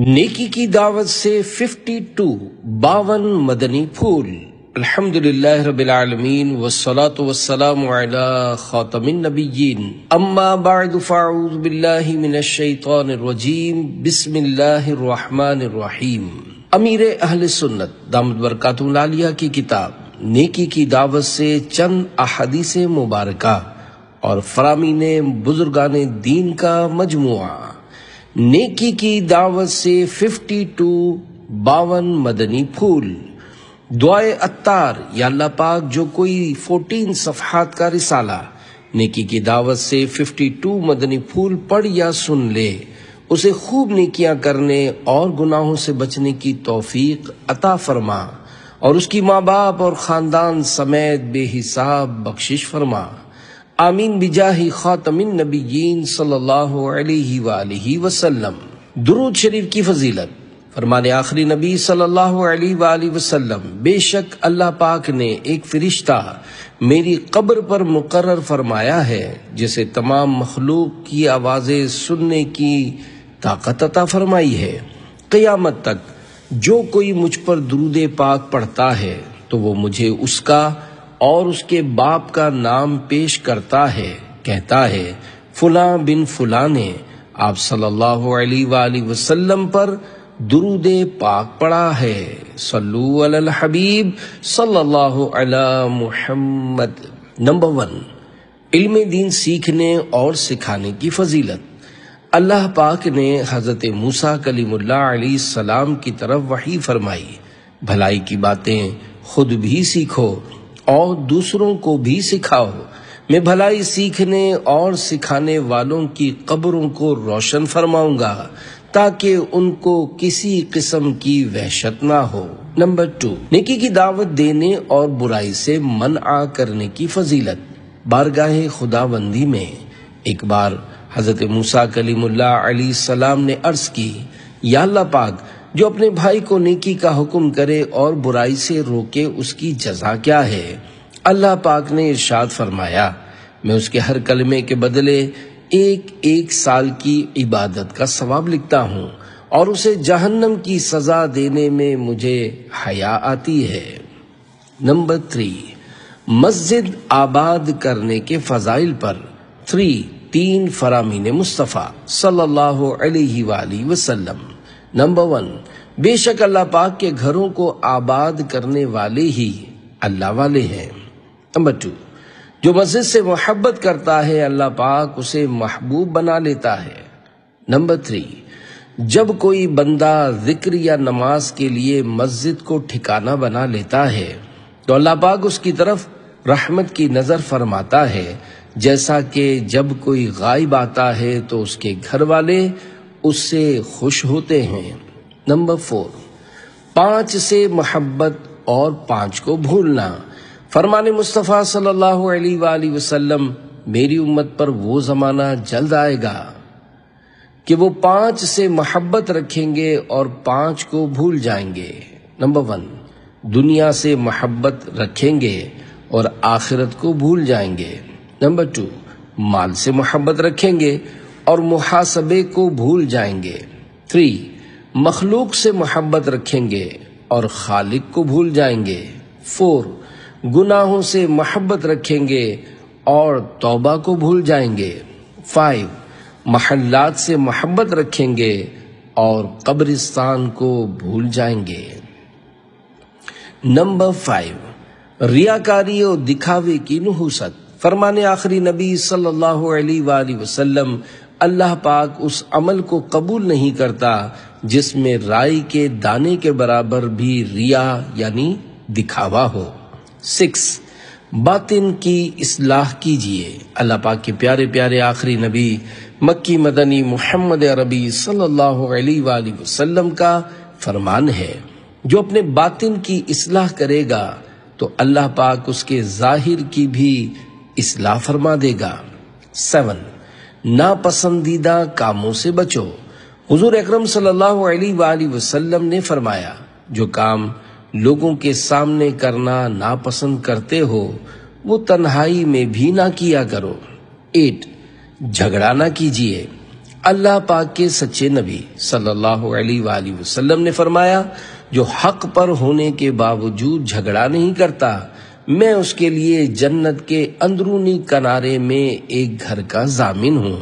نیکی کی دعوت سے 52 مدنی پھول۔ الحمدللہ رب العالمین والصلاة والسلام علی خاتم النبیین، اما بعد فاعوذ باللہ من الشیطان الرجیم، بسم اللہ الرحمن الرحیم۔ امیر اہل سنت دامت برکاتہ العالیہ کی کتاب نیکی کی دعوت سے چند احادیث مبارکہ اور فرامین بزرگان دین کا مجموعہ۔ نیکی کی دعوت سے 52 مدنی پھول۔ دعائے عطار، یا اللہ پاک جو کوئی 14 صفحات کا رسالہ نیکی کی دعوت سے 52 مدنی پھول پڑھ یا سن لے، اسے خوب نیکیاں کرنے اور گناہوں سے بچنے کی توفیق عطا فرما، اور اس کی ماں باپ اور خاندان سمیت بے حساب بخشش فرما، آمین بجاہ خاتم النبیین صلی اللہ علیہ وآلہ وسلم۔ درود شریف کی فضیلت۔ فرمانے آخری نبی صلی اللہ علیہ وآلہ وسلم، بے شک اللہ پاک نے ایک فرشتہ میری قبر پر مقرر فرمایا ہے جسے تمام مخلوق کی آوازیں سننے کی طاقت عطا فرمائی ہے۔ قیامت تک جو کوئی مجھ پر درود پاک پڑھتا ہے تو وہ مجھے اس کا اور اس کے باپ کا نام پیش کرتا ہے، کہتا ہے فلاں بن فلاں نے آپ صلی اللہ علیہ وآلہ وسلم پر درود پاک پڑھا ہے۔ صلو علی الحبیب صلی اللہ علی محمد۔ نمبر 1، علم دین سیکھنے اور سکھانے کی فضیلت۔ اللہ پاک نے حضرت موسیٰ کلیم اللہ علیہ السلام کی طرف وحی فرمائی، بھلائی کی باتیں خود بھی سیکھو اور دوسروں کو بھی سکھاؤ۔ میں بھلائی سیکھنے اور سکھانے والوں کی قبروں کو روشن فرماؤں گا تاکہ ان کو کسی قسم کی وحشت نہ ہو۔ نمبر 2، نیکی کی دعوت دینے اور برائی سے منع کرنے کی فضیلت۔ بارگاہ خداوندی میں ایک بار حضرت موسیٰ کلیم اللہ علیہ السلام نے عرض کی، یا اللہ پاک، جو اپنے بھائی کو نیکی کا حکم کرے اور برائی سے روکے اس کی جزا کیا ہے؟ اللہ پاک نے ارشاد فرمایا، میں اس کے ہر کلمے کے بدلے ایک سال کی عبادت کا ثواب لکھتا ہوں، اور اسے جہنم کی سزا دینے میں مجھے حیا آتی ہے۔ نمبر 3، مسجد آباد کرنے کے فضائل پر 3 فرامین مصطفیٰ صلی اللہ علیہ وآلہ وسلم۔ نمبر 1، بے شک اللہ پاک کے گھروں کو آباد کرنے والے ہی اللہ والے ہیں۔ نمبر 2، جو مسجد سے محبت کرتا ہے اللہ پاک اسے محبوب بنا لیتا ہے۔ نمبر 3، جب کوئی بندہ ذکر یا نماز کے لیے مسجد کو ٹھکانہ بنا لیتا ہے تو اللہ پاک اس کی طرف رحمت کی نظر فرماتا ہے، جیسا کہ جب کوئی غائب آتا ہے تو اس کے گھر والے اس سے خوش ہوتے ہیں۔ نمبر 4، 5 سے محبت اور 5 کو بھولنا۔ فرمان مصطفیٰ صلی اللہ علیہ وآلہ وسلم، میری امت پر وہ زمانہ جلد آئے گا کہ وہ 5 سے محبت رکھیں گے اور 5 کو بھول جائیں گے۔ نمبر 1، دنیا سے محبت رکھیں گے اور آخرت کو بھول جائیں گے۔ نمبر 2، مال سے محبت رکھیں گے اور محاسبے کو بھول جائیں گے۔ 3، مخلوق سے محبت رکھیں گے اور خالق کو بھول جائیں گے۔ 4، گناہوں سے محبت رکھیں گے اور توبہ کو بھول جائیں گے۔ 5، محلات سے محبت رکھیں گے اور قبرستان کو بھول جائیں گے۔ نمبر 5، ریاکاری اور دکھاوے کی نحوست۔ فرمانے آخری نبی صلی اللہ علیہ وآلہ وسلم، اللہ پاک اس عمل کو قبول نہیں کرتا جس میں رائی کے دانے کے برابر بھی ریا یعنی دکھاوا ہو۔ 6، باطن کی اصلاح کیجیے۔ اللہ پاک کے پیارے پیارے آخری نبی مکی مدنی محمد عربی صلی اللہ علیہ وآلہ وسلم کا فرمان ہے، جو اپنے باطن کی اصلاح کرے گا تو اللہ پاک اس کے ظاہر کی بھی اصلاح فرما دے گا۔ 7، ناپسندیدہ کاموں سے بچو۔ حضور اکرم صلی اللہ علیہ وآلہ وسلم نے فرمایا، جو کام لوگوں کے سامنے کرنا ناپسند کرتے ہو وہ تنہائی میں بھی نہ کیا کرو۔ 8، جھگڑا نہ کیجیے۔ اللہ پاک کے سچے نبی صلی اللہ علیہ وآلہ وسلم نے فرمایا، جو حق پر ہونے کے باوجود جھگڑا نہیں کرتا، میں اس کے لیے جنت کے اندرونی کنارے میں ایک گھر کا ضامن ہوں۔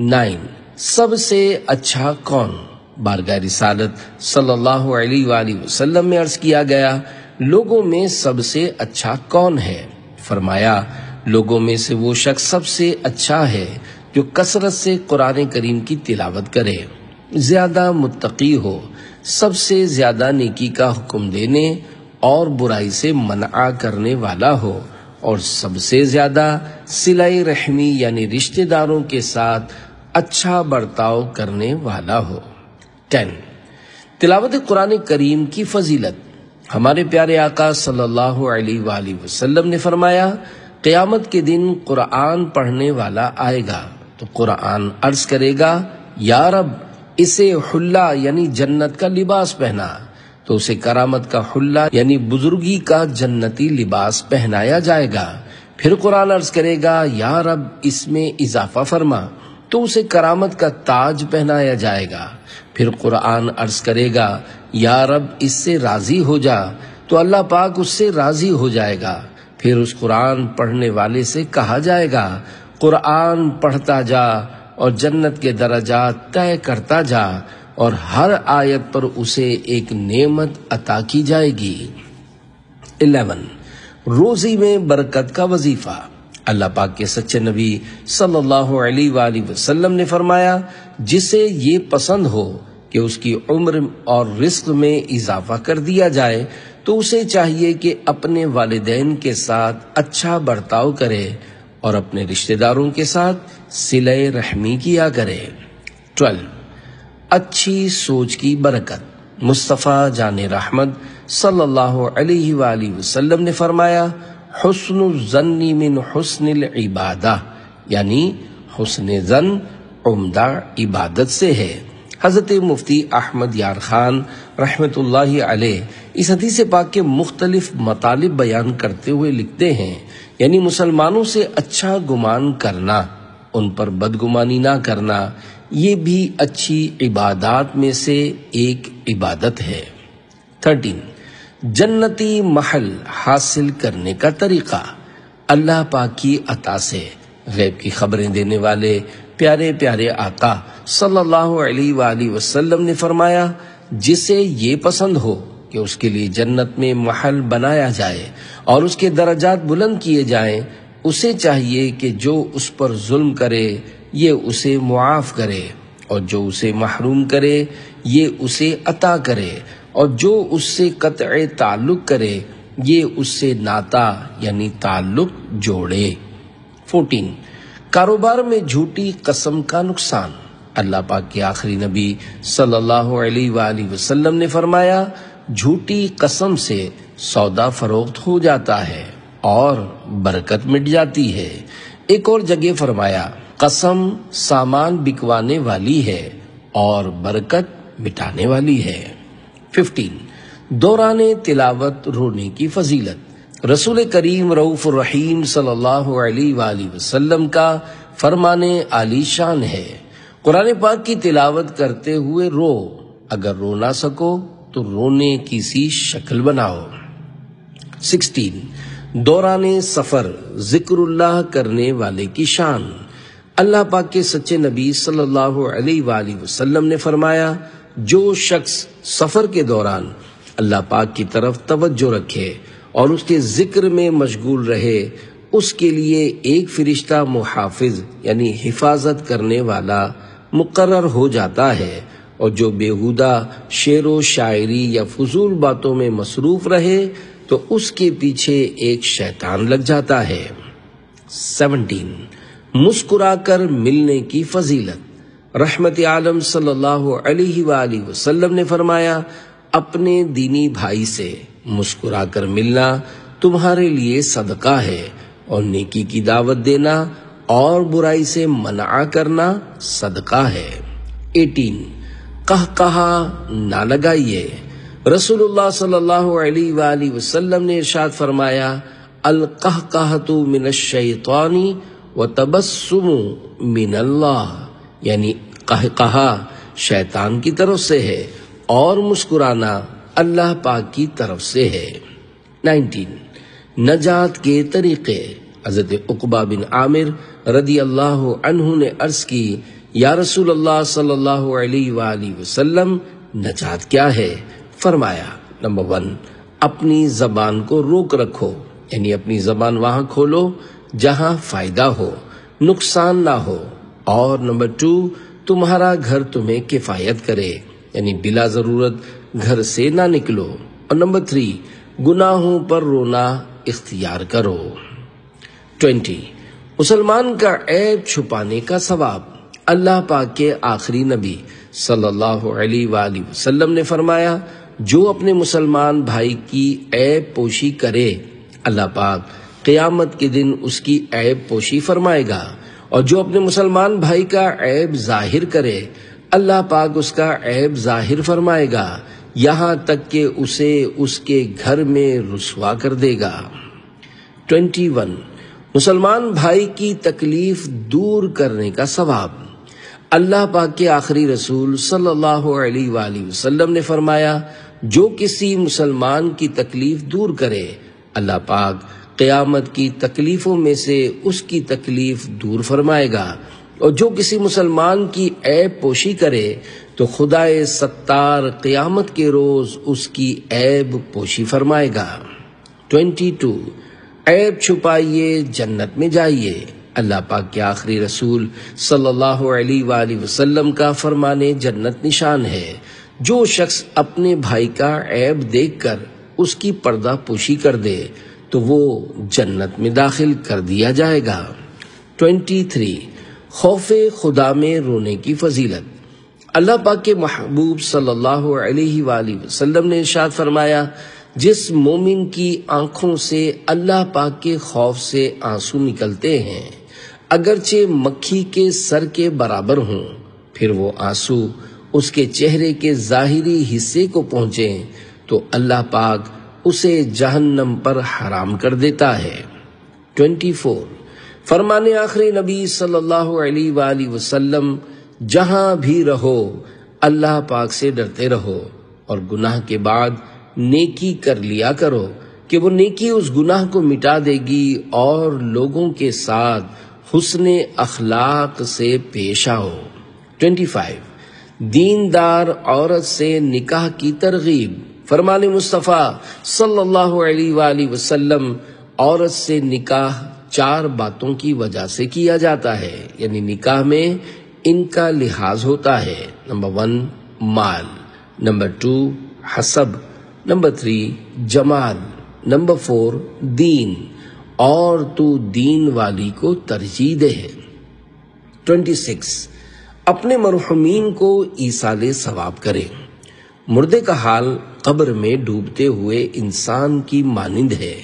9، سب سے اچھا کون؟ بارگاہ رسالت صلی اللہ علیہ وآلہ وسلم میں عرض کیا گیا، لوگوں میں سب سے اچھا کون ہے؟ فرمایا، لوگوں میں سے وہ شخص سب سے اچھا ہے جو کثرت سے قرآن کریم کی تلاوت کرے، زیادہ متقی ہو، سب سے زیادہ نیکی کا حکم دینے اور برائی سے منع کرنے والا ہو، اور سب سے زیادہ صلہ رحمی یعنی رشتہ داروں کے ساتھ اچھا برتاؤ کرنے والا ہو۔ 10، تلاوت قرآن کریم کی فضیلت۔ ہمارے پیارے آقا صلی اللہ علیہ وآلہ وسلم نے فرمایا، قیامت کے دن قرآن پڑھنے والا آئے گا تو قرآن عرض کرے گا، یا رب اسے حلہ یعنی جنت کا لباس پہنا، تو اسے کرامت کا حلہ یعنی بزرگی کا جنتی لباس پہنایا جائے گا۔ پھر قرآن عرض کرے گا، یا رب اس میں اضافہ فرما، تو اسے کرامت کا تاج پہنایا جائے گا۔ پھر قرآن عرض کرے گا، یا رب اس سے راضی ہو جا، تو اللہ پاک اس سے راضی ہو جائے گا۔ پھر اس قرآن پڑھنے والے سے کہا جائے گا، قرآن پڑھتا جا اور جنت کے درجات طے کرتا جا، اور ہر آیت پر اسے ایک نعمت عطا کی جائے گی۔ 11، روزی میں برکت کا وظیفہ۔ اللہ پاک کے سچے نبی صلی اللہ علیہ وآلہ وسلم نے فرمایا، جسے یہ پسند ہو کہ اس کی عمر اور رزق میں اضافہ کر دیا جائے تو اسے چاہیے کہ اپنے والدین کے ساتھ اچھا برتاؤ کرے اور اپنے رشتہ داروں کے ساتھ صلہ رحمی کیا کرے۔ 12، اچھی سوچ کی برکت۔ مصطفیٰ جان رحمت صلی اللہ علیہ وآلہ وسلم نے فرمایا، حسن الظن من حسن العبادہ، یعنی حسن ظن عمدہ عبادت سے ہے۔ حضرت مفتی احمد یار خان رحمت اللہ علیہ اس حدیث پاک کے مختلف مطالب بیان کرتے ہوئے لکھتے ہیں، یعنی مسلمانوں سے اچھا گمان کرنا، ان پر بدگمانی نہ کرنا، یہ بھی اچھی عبادات میں سے ایک عبادت ہے۔ 13، جنتی محل حاصل کرنے کا طریقہ۔ اللہ پاک کی عطا سے غیب کی خبریں دینے والے پیارے پیارے آقا صلی اللہ علیہ وآلہ وسلم نے فرمایا، جسے یہ پسند ہو کہ اس کے لیے جنت میں محل بنایا جائے اور اس کے درجات بلند کیے جائیں، اسے چاہیے کہ جو اس پر ظلم کرے یہ اسے معاف کرے، اور جو اسے محروم کرے یہ اسے عطا کرے، اور جو اس سے قطع تعلق کرے یہ اس سے ناتا یعنی تعلق جوڑے۔ 14، کاروبار میں جھوٹی قسم کا نقصان۔ اللہ پاک کے آخری نبی صلی اللہ علیہ وآلہ وسلم نے فرمایا، جھوٹی قسم سے سودا فروخت ہو جاتا ہے اور برکت مٹ جاتی ہے۔ ایک اور جگہ فرمایا، قسم سامان بکوانے والی ہے اور برکت مٹانے والی ہے۔ 15، دوران تلاوت رونے کی فضیلت۔ رسول کریم رؤوف الرحیم صلی اللہ علیہ وآلہ وسلم کا فرمان عالی شان ہے، قرآن پاک کی تلاوت کرتے ہوئے رو، اگر رو نہ سکو تو رونے کی سی شکل بناؤ۔ 16، دوران سفر ذکر اللہ کرنے والے کی شان۔ اللہ پاک کے سچے نبی صلی اللہ علیہ وآلہ وسلم نے فرمایا، جو شخص سفر کے دوران اللہ پاک کی طرف توجہ رکھے اور اس کے ذکر میں مشغول رہے، اس کے لیے ایک فرشتہ محافظ یعنی حفاظت کرنے والا مقرر ہو جاتا ہے، اور جو بیہودہ شعر و شاعری یا فضول باتوں میں مصروف رہے تو اس کے پیچھے ایک شیطان لگ جاتا ہے۔ 17، مسکرا کر ملنے کی فضیلت۔ رحمت عالم صلی اللہ علیہ وآلہ وسلم نے فرمایا، اپنے دینی بھائی سے مسکرا کر ملنا تمہارے لیے صدقہ ہے، اور نیکی کی دعوت دینا اور برائی سے منع کرنا صدقہ ہے۔ 18، قہقہا نہ لگائیے۔ رسول اللہ صلی اللہ علیہ وآلہ وسلم نے ارشاد فرمایا، القہقہۃ من الشیطان وتبسم من اللہ، یعنی قہقہا شیطان کی طرف سے ہے اور مسکرانا اللہ پاک کی طرف سے ہے۔ 19 نجات کے طریقے۔ حضرت عقبہ بن عامر رضی اللہ عنہ نے عرض کی، یا رسول اللہ صلی اللہ علیہ وآلہ وسلم نجات کیا ہے؟ فرمایا، نمبر 1 اپنی زبان کو روک رکھو، یعنی اپنی زبان وہاں کھولو جہاں فائدہ ہو، نقصان نہ ہو، اور نمبر 2 تمہارا گھر تمہیں کفایت کرے، یعنی بلا ضرورت گھر سے نہ نکلو، اور نمبر 3 گناہوں پر رونا اختیار کرو۔ 20 مسلمان کا عیب چھپانے کا ثواب۔ اللہ پاک کے آخری نبی صلی اللہ علیہ وآلہ وسلم نے فرمایا، جو اپنے مسلمان بھائی کی عیب پوشی کرے اللہ پاک قیامت کے دن اس کی عیب پوشی فرمائے گا، اور جو اپنے مسلمان بھائی کا عیب ظاہر کرے اللہ پاک اس کا عیب ظاہر فرمائے گا، یہاں تک کہ اسے اس کے گھر میں رسوا کر دے گا۔ 21 مسلمان بھائی کی تکلیف دور کرنے کا ثواب۔ اللہ پاک کے آخری رسول صلی اللہ علیہ وآلہ وسلم نے فرمایا، جو کسی مسلمان کی تکلیف دور کرے اللہ پاک قیامت کی تکلیفوں میں سے اس کی تکلیف دور فرمائے گا، اور جو کسی مسلمان کی عیب پوشی کرے تو خدائے ستار قیامت کے روز اس کی عیب پوشی فرمائے گا۔ 22 عیب چھپائیے جنت میں جائیے۔ اللہ پاک کے آخری رسول صلی اللہ علیہ وآلہ وسلم کا فرمانے جنت نشان ہے، جو شخص اپنے بھائی کا عیب دیکھ کر اس کی پردہ پوشی کر دے تو وہ جنت میں داخل کر دیا جائے گا۔ 23 خوف خدا میں رونے کی فضیلت۔ اللہ پاک کے محبوب صلی اللہ علیہ وآلہ وسلم نے ارشاد فرمایا، جس مومن کی آنکھوں سے اللہ پاک کے خوف سے آنسو نکلتے ہیں اگرچہ مکھی کے سر کے برابر ہوں، پھر وہ آنسو اس کے چہرے کے ظاہری حصے کو پہنچیں تو اللہ پاک اسے جہنم پر حرام کر دیتا ہے۔ 24 فرمانے آخری نبی صلی اللہ علیہ وآلہ وسلم، جہاں بھی رہو اللہ پاک سے ڈرتے رہو اور گناہ کے بعد نیکی کر لیا کرو کہ وہ نیکی اس گناہ کو مٹا دے گی، اور لوگوں کے ساتھ حسن اخلاق سے پیش آؤ۔ 25 دیندار عورت سے نکاح کی ترغیب۔ فرمان مصطفیٰ صلی اللہ علیہ وآلہ وسلم، عورت سے نکاح 4 باتوں کی وجہ سے کیا جاتا ہے، یعنی نکاح میں ان کا لحاظ ہوتا ہے۔ نمبر 1 مال، نمبر 2 حسب، نمبر 3 جمال، نمبر 4 دین، اور تو دین والی کو ترجیح دے۔ 26 اپنے مرحومین کو ایصال ثواب کرے۔ مردے کا حال قبر میں ڈوبتے ہوئے انسان کی مانند ہے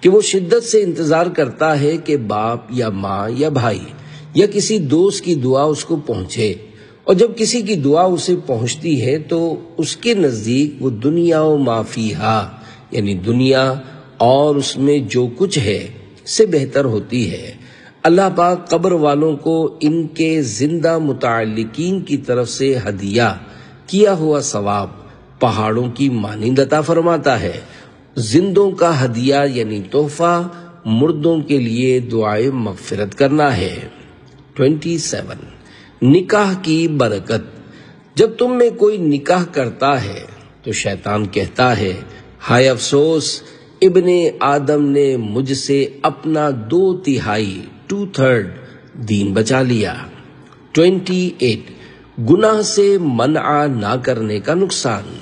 کہ وہ شدت سے انتظار کرتا ہے کہ باپ یا ماں یا بھائی یا کسی دوست کی دعا اس کو پہنچے، اور جب کسی کی دعا اسے پہنچتی ہے تو اس کے نزدیک وہ دنیا و ما فیہا، یعنی دنیا اور اس میں جو کچھ ہے سے بہتر ہوتی ہے۔ اللہ پاک قبر والوں کو ان کے زندہ متعلقین کی طرف سے ہدیہ کیا ہوا ثواب پہاڑوں کی مانند عطا فرماتا ہے۔ زندوں کا ہدیہ یعنی تحفہ مردوں کے لیے دعائے مغفرت کرنا ہے۔ 27 نکاح کی برکت۔ جب تم میں کوئی نکاح کرتا ہے تو شیطان کہتا ہے، ہائے افسوس، ابن آدم نے مجھ سے اپنا 2/3 2/3 دین بچا لیا۔ 28 گناہ سے منع نہ کرنے کا نقصان۔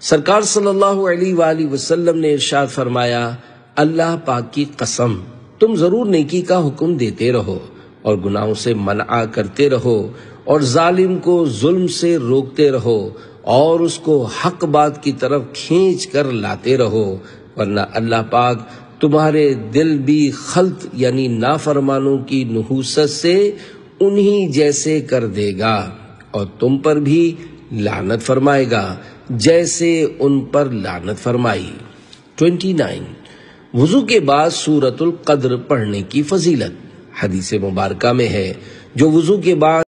سرکار صلی اللہ علیہ وآلہ وسلم نے ارشاد فرمایا، اللہ پاک کی قسم، تم ضرور نیکی کا حکم دیتے رہو اور گناہوں سے منع کرتے رہو، اور ظالم کو ظلم سے روکتے رہو، اور اس کو حق بات کی طرف کھینچ کر لاتے رہو، ورنہ اللہ پاک تمہارے دل بھی خلط یعنی نافرمانوں کی نحوست سے انہی جیسے کر دے گا، اور تم پر بھی لعنت فرمائے گا جیسے ان پر لعنت فرمائی۔ 29 وضو کے بعد سورۃ القدر پڑھنے کی فضیلت۔ حدیث مبارکہ میں ہے، جو وضو کے بعد